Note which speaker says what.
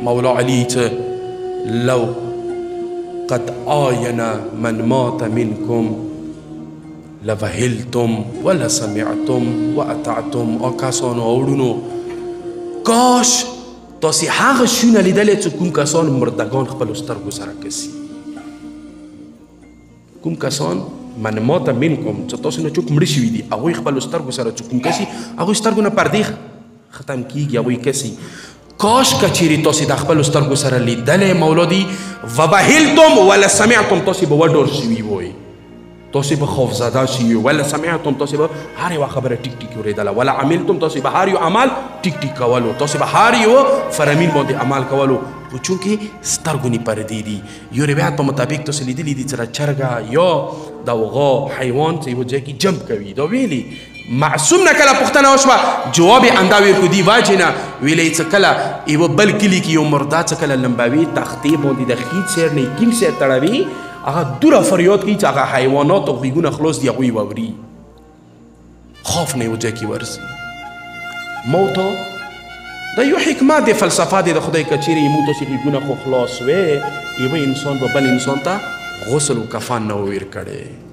Speaker 1: مولا علی ته لو قد آین من مات منکم لوهلتم ولسمعتم واطعتم. او کسانو اوړونو کاش تاسې هغه شیونه لیدلی چې کوم کسان مردگان خپلو سترګو سره کسي. کوم کسان من مات منکم چې تاسو نه څوک مړه شوي دي هغوی خپلو سترګو سره چې کوم کسي هغوی سترګو نه پردې ختم کیږي هغوی کسي. کاش که چیرې تاسې د خپلو سترګو سره لیدلی مولا دي وبهلتم ولسمعتم تاسې به وډور شوي وای تاسې به خوفزده شوي ولسمعتم تاسې به هر یوه خبره ټیک ټیک اورېدله ولا عملتم تاسې به هر یو عمل ټیک ټیک کولو تاسې به هر یو فرمین باندې عمل کولو خو چونکې سترګو نه پردې دي. یو روایت په مطابق تاسې لیدلي دي چې چرګه یا د هغه حیوان چې یوه ځای کې جمپ کوي دا ویلي معصوم نه کله پوښتنه وشوه جواب یې همدا ویل کړو دې وجې نه ویلی چې کله یوه بل کلي کې یو مرده چې کله لمبوي تختې باندې د خیټ سیر نه یې کیڼ سیر تړوي هغه دوره فریاد کوي چې هغه حیوانات او غوږونه خلاص دي هغوی واوري خوف نه یوه ځای کې ورځي. ما ته دا یو حکمت دی فلسفه دی د خدای که چیرې موږ تاسې غوږونه خو خلاص وی یوه انسان به بل انسان ته غسل و کفن نه ویر کړی